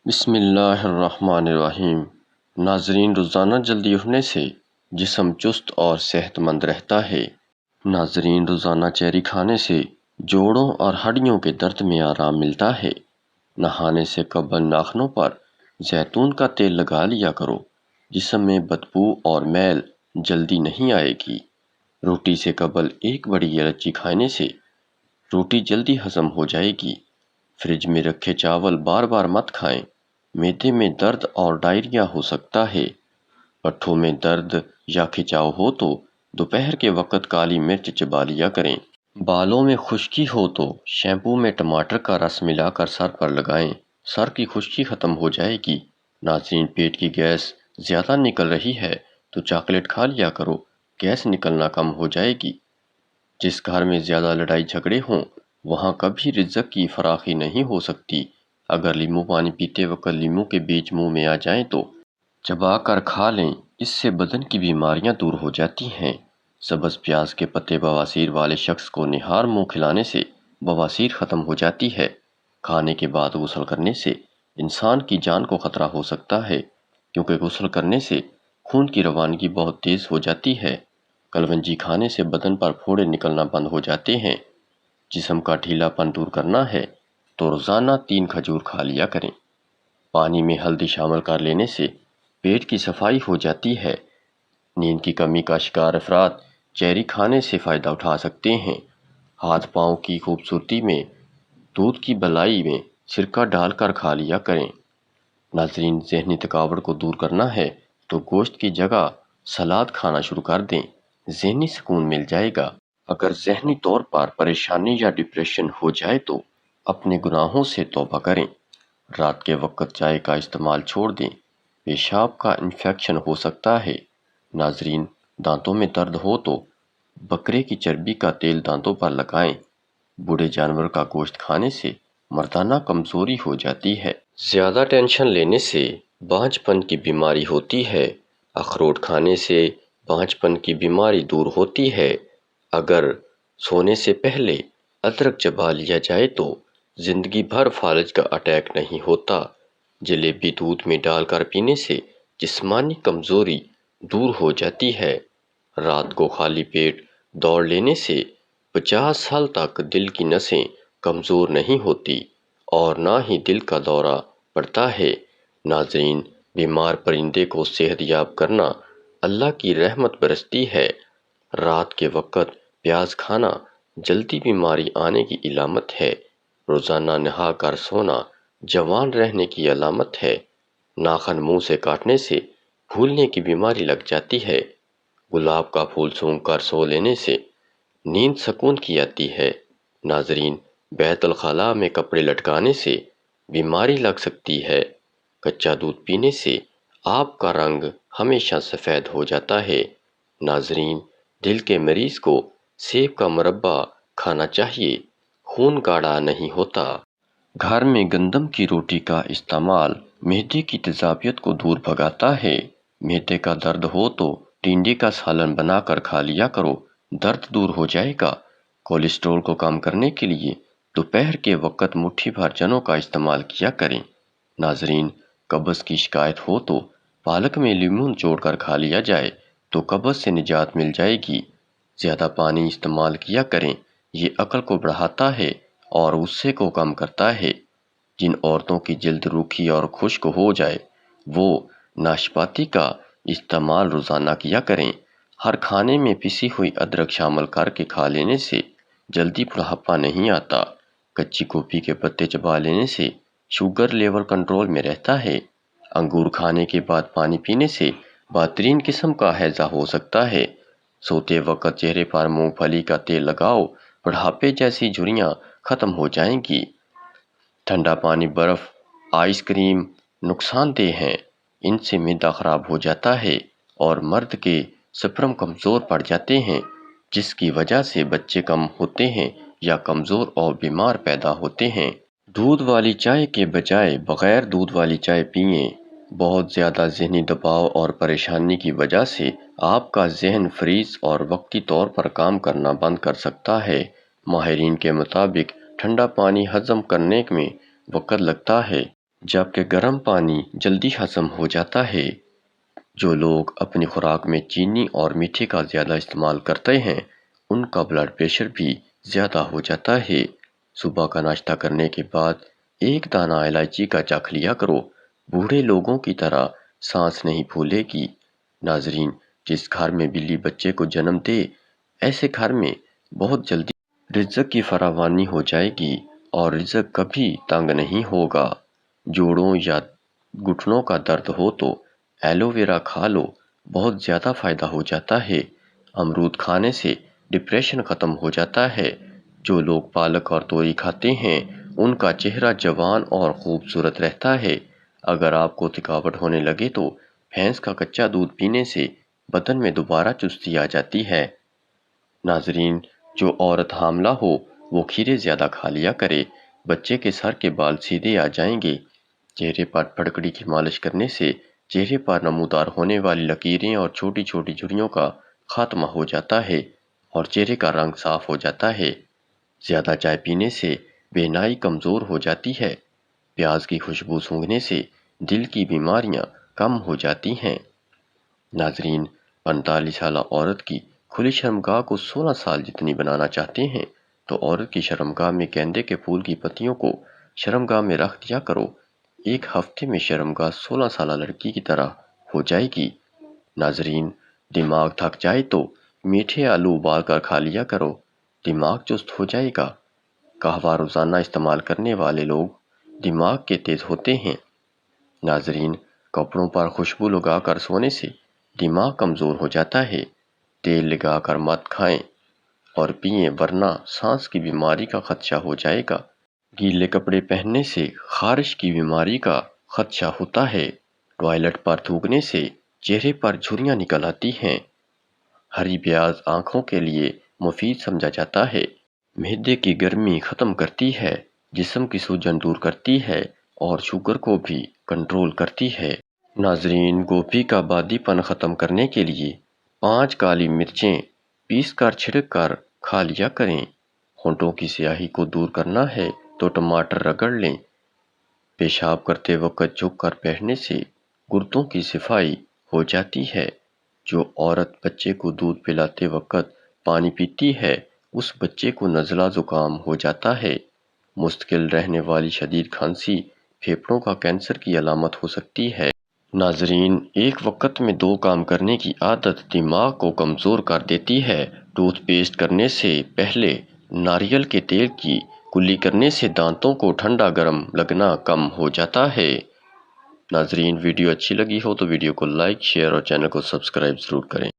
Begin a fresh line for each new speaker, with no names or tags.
بسم اللہ الرحمن الرحیم۔ ناظرین، روزانہ جلدی اٹھنے سے جسم چست اور صحت مند رہتا ہے۔ ناظرین، روزانہ چیری کھانے سے جوڑوں اور ہڈیوں کے درد میں آرام ملتا ہے۔ نہانے سے قبل ناخنوں پر زیتون کا تیل لگا لیا کرو، جسم میں بدبو اور میل جلدی نہیں آئے گی۔ روٹی سے قبل ایک بڑی الائچی کھانے سے روٹی جلدی ہضم ہو جائے گی۔ فریج میں رکھے چاول بار بار مت کھائیں، معدے میں درد اور ڈائریا ہو سکتا ہے۔ پٹھوں میں درد یا کھچاؤ ہو تو دوپہر کے وقت کالی مرچ چبا لیا کریں۔ بالوں میں خشکی ہو تو شیمپو میں ٹماٹر کا رس ملا کر سر پر لگائیں، سر کی خشکی ختم ہو جائے گی۔ ناظرین، پیٹ کی گیس زیادہ نکل رہی ہے تو چاکلیٹ کھا لیا کرو، گیس نکلنا کم ہو جائے گی۔ جس گھر میں زیادہ لڑائی جھگڑے ہوں وہاں کبھی رزق کی فراخی نہیں ہو سکتی۔ اگر لیمو پانی پیتے وقت لیمو کے بیج منہ میں آ جائیں تو چبا کر کھا لیں، اس سے بدن کی بیماریاں دور ہو جاتی ہیں۔ سبز پیاز کے پتے بواسیر والے شخص کو نہار منہ کھلانے سے بواسیر ختم ہو جاتی ہے۔ کھانے کے بعد غسل کرنے سے انسان کی جان کو خطرہ ہو سکتا ہے، کیونکہ غسل کرنے سے خون کی روانگی بہت تیز ہو جاتی ہے۔ کلونجی کھانے سے بدن پر پھوڑے نکلنا بند ہو جاتے ہیں۔ جسم کا ڈھیلا پن دور کرنا ہے تو روزانہ 3 کھجور کھا لیا کریں۔ پانی میں ہلدی شامل کر لینے سے پیٹ کی صفائی ہو جاتی ہے۔ نیند کی کمی کا شکار افراد چیری کھانے سے فائدہ اٹھا سکتے ہیں۔ ہاتھ پاؤں کی خوبصورتی میں دودھ کی بلائی میں سرکہ ڈال کر کھا لیا کریں۔ ناظرین، ذہنی تھکاوٹ کو دور کرنا ہے تو گوشت کی جگہ سلاد کھانا شروع کر دیں، ذہنی سکون مل جائے گا۔ اگر ذہنی طور پر پریشانی یا ڈپریشن ہو جائے تو اپنے گناہوں سے توبہ کریں۔ رات کے وقت چائے کا استعمال چھوڑ دیں، پیشاب کا انفیکشن ہو سکتا ہے۔ ناظرین، دانتوں میں درد ہو تو بکرے کی چربی کا تیل دانتوں پر لگائیں۔ بوڑھے جانور کا گوشت کھانے سے مردانہ کمزوری ہو جاتی ہے۔ زیادہ ٹینشن لینے سے بانجھ پن کی بیماری ہوتی ہے۔ اخروٹ کھانے سے بانجھ پن کی بیماری دور ہوتی ہے۔ اگر سونے سے پہلے ادرک چبا لیا جائے تو زندگی بھر فالج کا اٹیک نہیں ہوتا۔ جلیبی دودھ میں ڈال کر پینے سے جسمانی کمزوری دور ہو جاتی ہے۔ رات کو خالی پیٹ دوڑ لینے سے 50 سال تک دل کی نسیں کمزور نہیں ہوتی اور نہ ہی دل کا دورہ پڑتا ہے۔ ناظرین، بیمار پرندے کو صحت یاب کرنا اللہ کی رحمت برستی ہے۔ رات کے وقت پیاز کھانا جلدی بیماری آنے کی علامت ہے۔ روزانہ نہا کر سونا جوان رہنے کی علامت ہے۔ ناخن منہ سے کاٹنے سے پھولنے کی بیماری لگ جاتی ہے۔ گلاب کا پھول سونگھ کر سو لینے سے نیند سکون کی آتی ہے۔ ناظرین، بیت الخلاء میں کپڑے لٹکانے سے بیماری لگ سکتی ہے۔ کچا دودھ پینے سے آپ کا رنگ ہمیشہ سفید ہو جاتا ہے۔ ناظرین، دل کے مریض کو سیب کا مربع کھانا چاہیے، خون گاڑھا نہیں ہوتا۔ گھر میں گندم کی روٹی کا استعمال معدے کی تیزابیت کو دور بھگاتا ہے۔ معدے کا درد ہو تو ٹنڈے کا سالن بنا کر کھا لیا کرو، درد دور ہو جائے گا۔ کولیسٹرول کو کم کرنے کے لیے دوپہر کے وقت مٹھی بھر چنوں کا استعمال کیا کریں۔ ناظرین، قبض کی شکایت ہو تو پالک میں لیموں نچوڑ کر کھا لیا جائے تو قبض سے نجات مل جائے گی۔ زیادہ پانی استعمال کیا کریں، یہ عقل کو بڑھاتا ہے اور غصے کو کم کرتا ہے۔ جن عورتوں کی جلد روکھی اور خشک ہو جائے وہ ناشپاتی کا استعمال روزانہ کیا کریں۔ ہر کھانے میں پسی ہوئی ادرک شامل کر کے کھا لینے سے جلدی بڑھاپا نہیں آتا۔ کچی گوبھی کے پتے چبا لینے سے شوگر لیول کنٹرول میں رہتا ہے۔ انگور کھانے کے بعد پانی پینے سے بہترین قسم کا ہیضہ ہو سکتا ہے۔ سوتے وقت چہرے پر مونگ پھلی کا تیل لگاؤ، بڑھاپے جیسی جھریاں ختم ہو جائیں گی۔ ٹھنڈا پانی، برف، آئس کریم نقصان دہ ہیں، ان سے معدہ خراب ہو جاتا ہے اور مرد کے سپرم کمزور پڑ جاتے ہیں، جس کی وجہ سے بچے کم ہوتے ہیں یا کمزور اور بیمار پیدا ہوتے ہیں۔ دودھ والی چائے کے بجائے بغیر دودھ والی چائے پئیں۔ بہت زیادہ ذہنی دباؤ اور پریشانی کی وجہ سے آپ کا ذہن فریز اور وقتی طور پر کام کرنا بند کر سکتا ہے۔ ماہرین کے مطابق ٹھنڈا پانی ہضم کرنے میں وقت لگتا ہے، جبکہ گرم پانی جلدی ہضم ہو جاتا ہے۔ جو لوگ اپنی خوراک میں چینی اور میٹھے کا زیادہ استعمال کرتے ہیں ان کا بلڈ پریشر بھی زیادہ ہو جاتا ہے۔ صبح کا ناشتہ کرنے کے بعد ایک دانہ الائچی کا چخ لیا کرو، بوڑھے لوگوں کی طرح سانس نہیں پھولے گی۔ ناظرین، جس گھر میں بلی بچے کو جنم دے ایسے گھر میں بہت جلدی رزق کی فراوانی ہو جائے گی اور رزق کبھی تنگ نہیں ہوگا۔ جوڑوں یا گھٹنوں کا درد ہو تو ایلو ویرا کھا لو، بہت زیادہ فائدہ ہو جاتا ہے۔ امرود کھانے سے ڈپریشن ختم ہو جاتا ہے۔ جو لوگ پالک اور توری کھاتے ہیں ان کا چہرہ جوان اور خوبصورت رہتا ہے۔ اگر آپ کو تھکاوٹ ہونے لگے تو بھینس کا کچا دودھ پینے سے بدن میں دوبارہ چستی آ جاتی ہے۔ ناظرین، جو عورت حاملہ ہو وہ کھیرے زیادہ کھا لیا کرے، بچے کے سر کے بال سیدھے آ جائیں گے۔ چہرے پر پھڑکڑی کی مالش کرنے سے چہرے پر نمودار ہونے والی لکیریں اور چھوٹی چھوٹی جھریوں کا خاتمہ ہو جاتا ہے اور چہرے کا رنگ صاف ہو جاتا ہے۔ زیادہ چائے پینے سے بینائی کمزور ہو جاتی ہے۔ پیاز کی خوشبو سونگھنے سے دل کی بیماریاں کم ہو جاتی ہیں۔ ناظرین، 45 سالہ عورت کی کھلی شرمگاہ کو 16 سال جتنی بنانا چاہتے ہیں تو عورت کی شرمگاہ میں گیندے کے پھول کی پتیوں کو شرمگاہ میں رکھ دیا کرو۔ ایک ہفتے میں شرمگاہ 16 سالہ لڑکی کی طرح ہو جائے گی۔ ناظرین، دماغ تھک جائے تو میٹھے آلو ابال کر کھا لیا کرو، دماغ چست ہو جائے گا۔ قہوہ روزانہ استعمال کرنے والے لوگ دماغ کے تیز ہوتے ہیں۔ ناظرین، کپڑوں پر خوشبو لگا کر سونے سے دماغ کمزور ہو جاتا ہے۔ تیل لگا کر مت کھائیں اور پئیں ورنہ سانس کی بیماری کا خدشہ ہو جائے گا۔ گیلے کپڑے پہننے سے خارش کی بیماری کا خدشہ ہوتا ہے۔ ٹوائلٹ پر تھوکنے سے چہرے پر جھریاں نکل آتی ہیں۔ ہری پیاز آنکھوں کے لیے مفید سمجھا جاتا ہے۔ معدے کی گرمی ختم کرتی ہے، جسم کی سوجن دور کرتی ہے اور شوگر کو بھی کنٹرول کرتی ہے۔ ناظرین، گوبھی کا بادی پن ختم کرنے کے لیے 5 کالی مرچیں پیس کر چھڑک کر کھا لیا کریں۔ ہونٹوں کی سیاہی کو دور کرنا ہے تو ٹماٹر رگڑ لیں۔ پیشاب کرتے وقت جھک کر بیٹھنے سے گردوں کی صفائی ہو جاتی ہے۔ جو عورت بچے کو دودھ پلاتے وقت پانی پیتی ہے اس بچے کو نزلہ زکام ہو جاتا ہے۔ مستقل رہنے والی شدید کھانسی پھیپھڑوں کا کینسر کی علامت ہو سکتی ہے۔ ناظرین، ایک وقت میں 2 کام کرنے کی عادت دماغ کو کمزور کر دیتی ہے۔ ٹوتھ پیسٹ کرنے سے پہلے ناریل کے تیل کی کلی کرنے سے دانتوں کو ٹھنڈا گرم لگنا کم ہو جاتا ہے۔ ناظرین، ویڈیو اچھی لگی ہو تو ویڈیو کو لائک، شیئر اور چینل کو سبسکرائب ضرور کریں۔